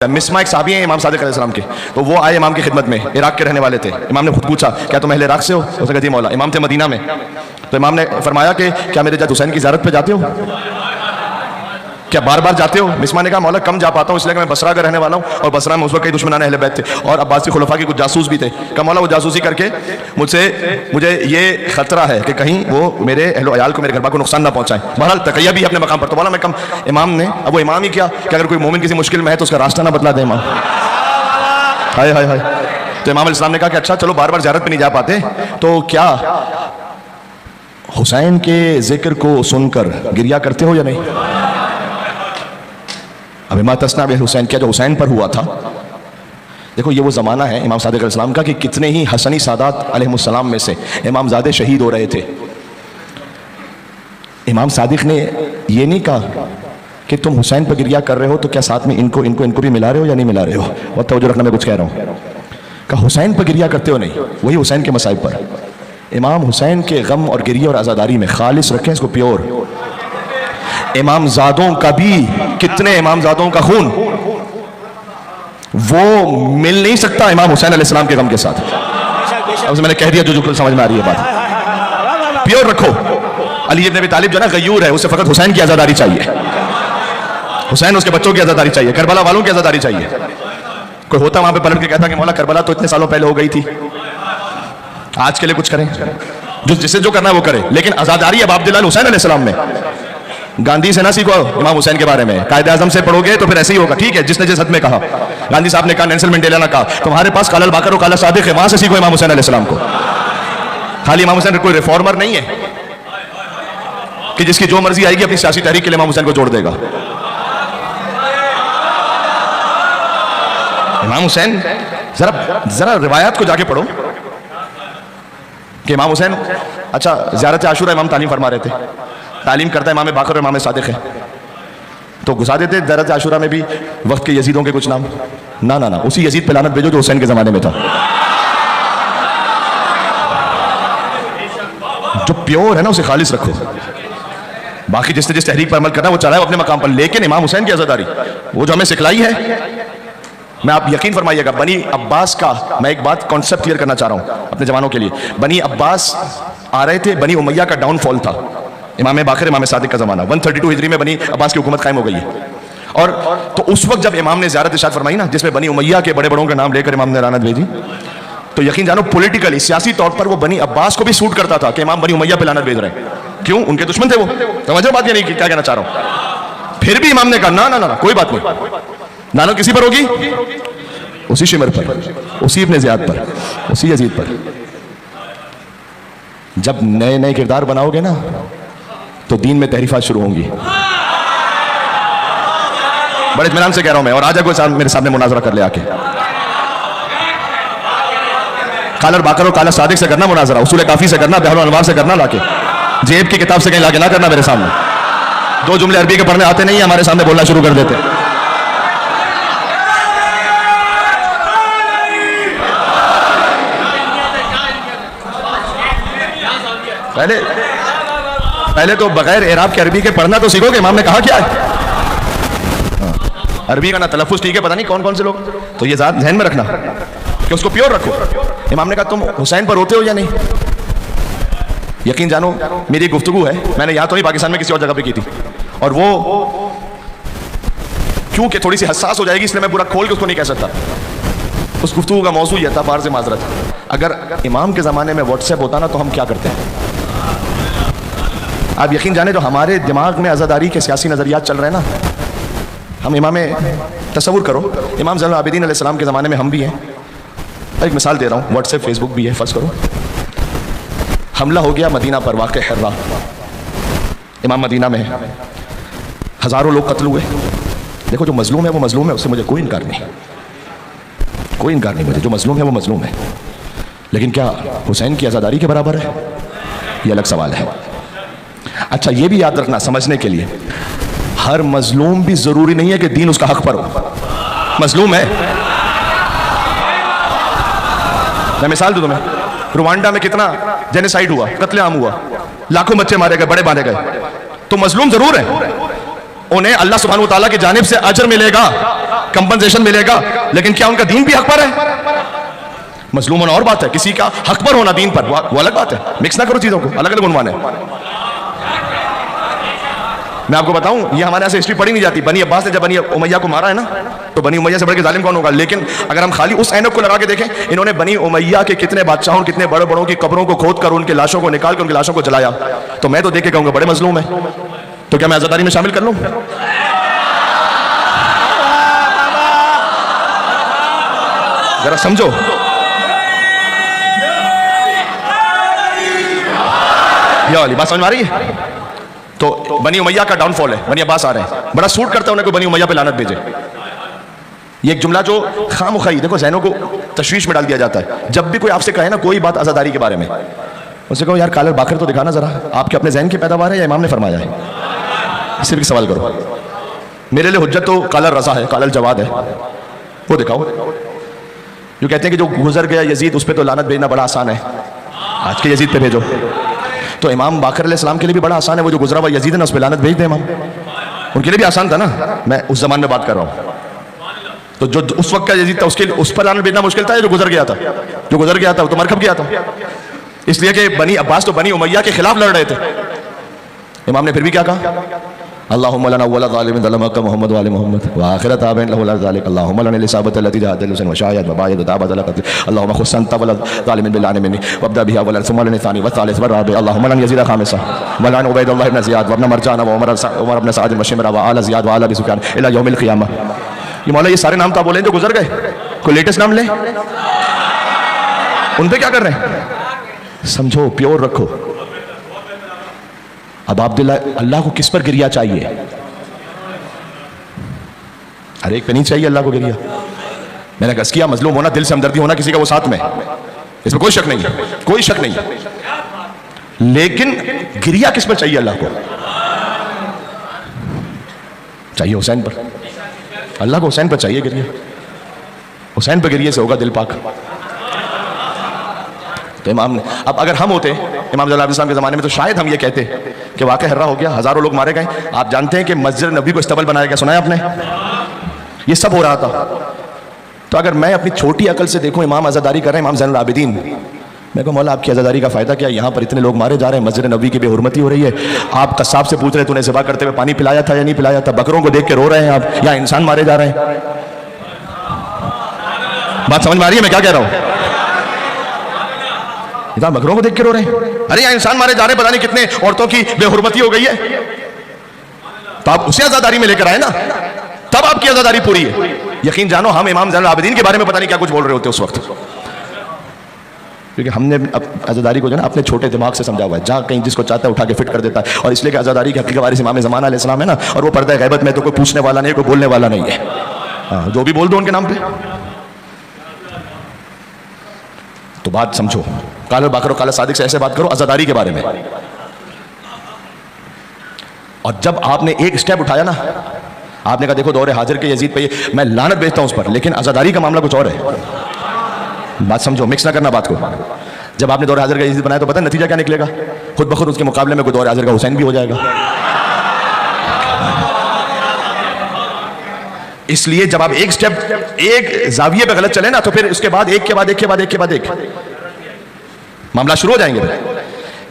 मिसमा एक साहबी हैं इमाम सादिक अलैहिस्सलाम के, तो वो आए इमाम की खिदमत में, इराक के रहने वाले थे। इमाम ने खुद पूछा क्या तुम अहले इराक से हो? उसने कहा जी मौला। इमाम थे मदीना में, तो इमाम ने फरमाया कि क्या मेरे जद हुसैन की ज़ियारत पे जाते हो, क्या बार बार जाते हो? मिसमा ने कहा मौला कम जा पाता हूँ, इसलिए कि मैं बसरा का रहने वाला हूँ और बसरा में उस वक्त कई दुश्मनान अहले बैत थे और अब्बासी खुलफा के कुछ जासूस भी थे। कहा मौला वो जासूसी करके मुझे ये खतरा है कि कहीं वो मेरे अहलो अयाल को, मेरे घर को नुकसान ना पहुंचाएं। बहरहाल तकैया भी अपने मकाम पर। तो बोला मैं कम। इमाम ने, अब वो इमाम ही क्या कि अगर कोई मोमिन किसी मुश्किल में है तो उसका रास्ता ना बतला दे इमाम। हाय हाय हाय। तो इमाम अलैहिस्सलाम ने कहा कि अच्छा चलो बार बार ज़ियारत पे नहीं जा पाते, तो क्या हुसैन के जिक्र को सुनकर गिरिया करते हो या नहीं? अब इमा तस्ना बे हुसैन, क्या जो हुसैन पर हुआ था, देखो ये वो ज़माना है इमाम सादिक अलैहिस्सलाम का कि कितने ही हसनी सादात अलैहिस्सलाम में से इमामज़ादे शहीद हो रहे थे। इमाम सादिक ने ये नहीं कहा कि तुम हुसैन पर गिरिया कर रहे हो तो क्या साथ में इनको इनको इनको भी मिला रहे हो या नहीं मिला रहे हो। और तवज्जो रखना, मैं कुछ कह रहा हूँ। कहा हुसैन पर गिरिया करते हो? नहीं, वही हुसैन के मसाइब पर। इमाम हुसैन के गम और गिरिया और आज़ादारी में खालिस रखें इसको, प्योर। इमामजादों का भी, कितने इमामजादों का खून वो मिल नहीं सकता इमाम हुसैन अलैहिस्सलाम के गम के साथ। अब मैंने कह दिया जो समझ में आ रही है बात, प्योर रखो। अली इब्न अबी तालिब जो ना गयूर है, उसे फकत हुसैन की आज़ादारी चाहिए, हुसैन उसके बच्चों की आज़ादारी चाहिए, करबला वालों की आज़ादारी चाहिए। कोई होता वहां पे पलट के कहता कि मौला करबला तो इतने सालों पहले हो गई थी, आज के लिए कुछ करें, जो जिसे जो करना है वो करे, लेकिन आज़ादारी अब अब्दुल्लाह हुसैन अलैहिस्सलाम में। गांधी से ना सीखो इमाम हुसैन के बारे में, कायदे आज़म से पढ़ोगे तो फिर ऐसे ही होगा। ठीक है, जिसने जिस हद में कहा, गांधी साहब ने कहा, नेल्सन मंडेला ने कहा, तुम्हारे पास काला बाकर और काला सादिक है, वहां से सीखो इमाम हुसैन अलैहिस्सलाम को। खाली इमाम हुसैन कोई रिफॉर्मर नहीं है कि जिसकी जो मर्जी आएगी अपनी सियासी तहरीक के लिए इमाम हुसैन को जोड़ देगा। इमाम हुसैन जरा रिवायात को जाके पढ़ो कि इमाम हुसैन, अच्छा ज़ियारत आशूरा इमाम तालीम फरमा रहे थे, तालीम करता इमाम बाकर और इमाम सादिक है, तो घुसा देते ज़ियारत आशूरा में भी वक्त के यजीदों के कुछ नाम। ना ना ना, उसी यजीद पे लानत भेजो जो हुसैन के ज़माने में था, जो प्योर है ना उसे खालिस रखो। बाकी जिसने जिस तहरीक पर अमल करना है वो चलाए अपने मकाम पर, लेकिन इमाम हुसैन की आज़ादारी वो जो हमें सिखलाई है, मैं आप यकीन फरमाइएगा। बनी अब्बास का मैं एक बात कॉन्सेप्ट क्लियर करना चाह रहा हूं अपने जवानों के लिए। बनी अब्बास आ रहे थे, बनी उमैया का डाउनफॉल था, इमाम बाकर इमाम सादिक का जमाना, 132 हिजरी में बनी अब्बास की हुकूमत कायम हो गई है। और तो उस वक्त जब इमाम ने ज़ियारत इरशाद फरमाई ना, जिसमें बनी उमैया के बड़े बड़ों का नाम लेकर इमाम ने लानत भेजी, तो यकीन जानो पॉलिटिकली सियासी तौर पर वो बनी अब्बास को भी सूट करता था कि इमाम बनी उमैया पे लानत भेज रहे हैं। क्यों? उनके दुश्मन थे वो। समझो बात, नहीं क्या कहना चाह रहा हूं। फिर भी इमाम ने कहा ना ना ना, कोई बात नहीं, लानत किसी पर होगी, उसी शिमर पर, उसी इब्ने ज़ियाद पर, उसी यजीद पर। जब नए नए किरदार बनाओगे ना तो दीन में तहरीफात शुरू होंगी। बड़े इत्मीनान से कह रहा हूं मैं, और आज कोई मेरे सामने मुनाजरा कर ले आके, कालर बाकर और काला सादिक से करना मुनाजरा, उसूल काफी से करना, बहरुल अनवार से करना, लाके जेब की किताब से कहीं लाके ना करना मेरे सामने। दो जुमले अरबी के पढ़ने आते नहीं है, हमारे सामने बोलना शुरू कर देते। पहले तो बगैर एराब के अरबी के पढ़ना तो सीखोगे। इमाम ने कहा क्या है, अरबी का ना तलफ्फुज़ ठीक है, पता नहीं कौन कौन से लोग, तो ये ध्यान में रखना कि उसको प्योर रखो। इमाम ने कहा तुम हुसैन पर रोते हो या नहीं? यकीन जानो मेरी गुफ्तगू है, मैंने यहाँ तो नहीं पाकिस्तान में किसी और जगह पे की थी, और वो क्योंकि थोड़ी सी हसास हो जाएगी इसलिए मैं पूरा खोल के उसको नहीं कह सकता। उस गुफ्तगू का मौजू यह था, बाहर से माजरत, अगर इमाम के ज़माने में व्हाट्सएप होता ना तो हम क्या करते हैं। आप यकीन जाने जो हमारे दिमाग में आज़ादारी के सियासी नज़रियात चल रहे हैं ना, हम इमाम तसव्वुर करो इमाम ज़ैनुल आबिदीन अलैहिस्सलाम के ज़माने में हम भी हैं। एक मिसाल दे रहा हूँ, व्हाट्सएप फेसबुक भी है, फ़र्ज़ करो हमला हो गया मदीना पर, वाक़े हिर्रा, इमाम मदीना में है, हज़ारों लोग कत्ल हुए। देखो जो मजलूम है वो मजलूम है, उससे मुझे कोई इनकार नहीं, कोई इनकार नहीं मुझे, जो मजलूम है वो मजलूम है, लेकिन क्या हुसैन की आज़ादारी के बराबर है? ये अलग सवाल है। अच्छा ये भी याद रखना समझने के लिए, हर मजलूम भी जरूरी नहीं है कि दीन उसका हक पर हो। मजलूम है, मैं मिसाल दूं तुम्हें, रुवांडा में कितना जेनोसाइड हुआ, कत्लेआम हुआ, लाखों बच्चे मारे गए, बड़े मारे गए, तो मजलूम जरूर है, उन्हें अल्लाह सुब्हानहू व तआला की जानिब से अजर मिलेगा, कंपनसेशन मिलेगा, लेकिन क्या उनका दीन भी हक पर है? मजलूम होना और बात है, किसी का हक पर होना दीन पर वो अलग बात है। मिक्स ना करो चीजों को, अलग अलग उन्वान है। मैं आपको बताऊं, ये हमारे यहाँ से हिस्ट्री पढ़ी नहीं जाती। बनी अब्बास ने जब बनी उमैया को मारा है ना, तो बनी उमैया से बढ़ के जालिम कौन होगा? लेकिन अगर हम खाली उस ऐनक को लगा के देखें, इन्होंने बनी उमैया के कितने बादशाहों, कितने बड़े बड़ों की कब्रों को खोद कर उनकी लाशों को निकाल कर उनकी लाशों को जलाया। तो मैं तो देख के कहूंगा बड़े मजलूम है। तो क्या मैं आजादारी में शामिल कर लूं? जरा समझो। ये वाली बात समझ में आ रही है? तो बनी उमैया का डाउनफॉल है, बनी अब्बास आ रहे हैं, बड़ा सूट करता है उन्हें कोई बनी उमैया पे लानत भेजे। ये एक जुमला जो खामखाई देखो ज़हनों को तशवीश में डाल दिया जाता है। जब भी कोई आपसे कहे ना कोई बात आज़ादारी के बारे में, उससे कहो यार कालर बाकर तो दिखाना जरा, आपके अपने जहन की पैदावार है या इमाम ने फरमाया है? सिर्फ सवाल करो। मेरे लिए हुज्जत तो कालर रज़ा है, कालर जवाद है, वो दिखाओ। जो कहते हैं कि जो गुजर गया यजीद उस पर तो लानत भेजना बड़ा आसान है, आज के यजीद पे भेजो। तो इमाम बाकर अलैहिस्सलाम के लिए भी बड़ा आसान है, वो जो गुजरा हुआ यजीद है ना उस पर लानत भेज दे इमाम, उनके लिए भी आसान था ना। मैं उस जमाने में बात कर रहा हूँ। तो जो उस वक्त का यजीद था उसके उस पर लानत भेजना मुश्किल था, जो गुजर गया था, जो गुजर गया था वो तो मरकब गया था। इसलिए कि बनी अब्बास तो बनी उमैया के खिलाफ लड़ रहे थे। इमाम ने फिर भी क्या कहा? अल्लाहुम्मा लना वला ज़ालिमिन ज़लमका मुहम्मद व आले मुहम्मद व आखिरत आबैन लहु ज़ालिक अल्लाहुम्मा लना लिसाबत लती जहादल हुसैन व शायद व बायद दाबत लक़त अल्लाहुम्मा खुस्सन तवल ज़ालिमिन बिल मिन्नी वब्दा बिहा वल सुम्मा लना सानी व सालिस व राबि अल्लाहुम्मा लना यज़ीद खामिसा व लना उबैदुल्लाह इब्न ज़ियाद व इब्न मरजान व उमर इब्न सअद व शिमरा व आला ज़ियाद व आला अबी सुफयान इला यौमिल क़ियामह। ये मौला ये सारे नाम तो आप बोलें जो गुजर गए, कोई लेटेस्ट नाम ले, उन पे क्या कर रहे हैं? समझो, प्योर रखो। अब आप दिल अल्लाह को किस पर गिरिया चाहिए? हर एक पे नहीं चाहिए अल्लाह को गिरिया। मैंने कस किया मजलूम होना, दिल से हमदर्दी होना किसी का, वो साथ में, इसमें कोई शक नहीं है, कोई शक नहीं है। लेकिन गिरिया किस पर चाहिए? अल्लाह को चाहिए हुसैन पर, अल्लाह को हुसैन पर चाहिए गिरिया। हुसैन पर गिरिए से होगा दिल पाक। तो इमाम ने, अब अगर हम होते इमाम ज़लालुद्दीन के ज़माने में तो शायद हम ये कहते कि वाक़ई हर्रा हो गया, हज़ारों लोग मारे गए। आप जानते हैं कि मस्जिद नबी को इस्तबल बनाया गया, सुना है आपने? ये सब हो रहा था। तो अगर मैं अपनी छोटी अकल से देखूं इमाम आज़ादारी कर रहे हैं, इमाम ज़ैनुल आबिदीन, मैं कहूँ मौला आपकी आज़ादारी का फ़ायदा क्या? यहाँ पर इतने लोग मारे जा रहे हैं, मस्जिद नबी की बेहुरमती हो रही है। आप कसाब से पूछ रहे तूने ज़िबा करते हुए पानी पिलाया था या नहीं पिलाया था? बकरों को देख के रो रहे हैं आप, यहाँ इंसान मारे जा रहे हैं। बात समझ में आ रही है मैं क्या कह रहा हूँ? बकरों को देख के रो रहे हैं, अरे यहाँ इंसान मारे जा रहे हैं, पता नहीं कितने औरतों की बेहुरमती हो गई है। तो आप उसे आज़ादारी में लेकर आए ना, तब आपकी आज़ादारी पूरी है। यकीन जानो हम इमाम ज़ैनुल आबिदीन के बारे में पता नहीं क्या कुछ बोल रहे होते उस वक्त, क्योंकि हमने आज़ादारी को जो है अपने छोटे दिमाग से समझा हुआ है, जहाँ कहीं जिसको चाहता है उठा के फिट कर देता है। और इसलिए कि आज़ादारी के हकीकी वारिस इमाम ज़मान अलैहिस्सलाम है ना, और वो पर्दा गैबत में तो कोई पूछने वाला नहीं, कोई बोलने वाला नहीं है। हाँ, जो भी बोल दो उनके नाम पे। तो बात समझो, कालर बाकर काला सादिक से ऐसे बात करो आज़ादारी के बारे में। और जब आपने एक स्टेप उठाया ना, आपने कहा देखो दौरे हाजिर के यजीद पे मैं लानत भेजता हूं उस पर, लेकिन आज़ादारी का मामला कुछ और है। बात समझो, मिक्स ना करना बात को। जब आपने दौरे हाजिर का यजीद बनाया तो पता नतीजा क्या निकलेगा? खुद ब खुद उसके मुकाबले में कोई दौरे हाजिर का हुसैन भी हो जाएगा। इसलिए जब आप एक स्टेप, एक जाविये पे गलत चले ना, तो फिर उसके बाद एक के बाद एक के बाद एक के बाद एक मामला शुरू हो जाएंगे।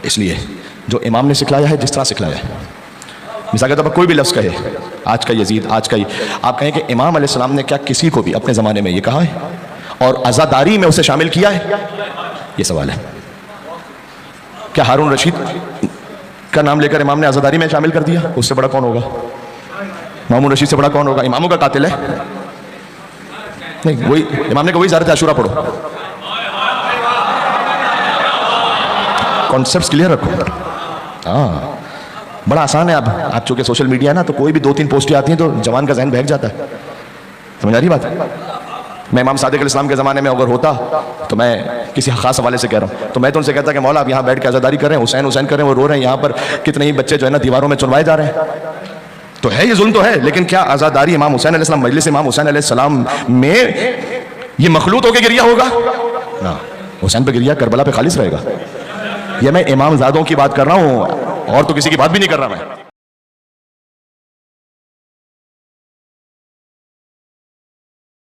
इसलिए जो इमाम ने सिखलाया है, जिस तरह सिखलाया है, मिसाल के तौर पर कोई भी लफ्ज़ कहे, आज का यजीद, आज का ही, आप कहें कि इमाम अलैहिस्सलाम ने क्या किसी को भी अपने ज़माने में ये कहा है और आज़ादारी में उसे शामिल किया है? ये सवाल है। क्या हारून रशीद का नाम लेकर इमाम ने आज़ादारी में शामिल कर दिया? उससे बड़ा कौन होगा? मामून रशीद से बड़ा कौन होगा? इमामों का कातिल है नहीं, वही इमाम ने कहा वही ज़ारत आशूरा पढ़ो। कॉन्सेप्ट्स क्लियर रखो। हाँ, बड़ा आसान है। आप चूंकि सोशल मीडिया है ना, तो कोई भी 2-3 पोस्टें आती हैं तो जवान का जहन बहक जाता है। समझ आ रही बात? मैं इमाम सादिक अलैहिस्सलाम के ज़माने में अगर होता, तो मैं किसी खास हवाले से कह रहा हूँ, तो मैं तो उनसे कहता कि मौला आप यहाँ बैठ के आज़ादारी कर रहे हैं, हुसैन हुसैन कर रहे हैं, वो रो रहे हैं, यहाँ पर कितने ही बच्चे जो है ना दीवारों में चुनवाए जा रहे हैं। तो है ये जुल्म तो है, लेकिन क्या आज़ादारी इमाम हुसैन अलैहिस्सलाम, मजलिस इमाम हुसैन अलैहिस्सलाम में ये मखलूत होकर गिरिया होगा ना? हुसैन पे गिरिया करबला पे खालिस रहेगा। ये मैं इमाम ज़ादों की बात कर रहा हूँ, और तो किसी की बात भी नहीं कर रहा मैं।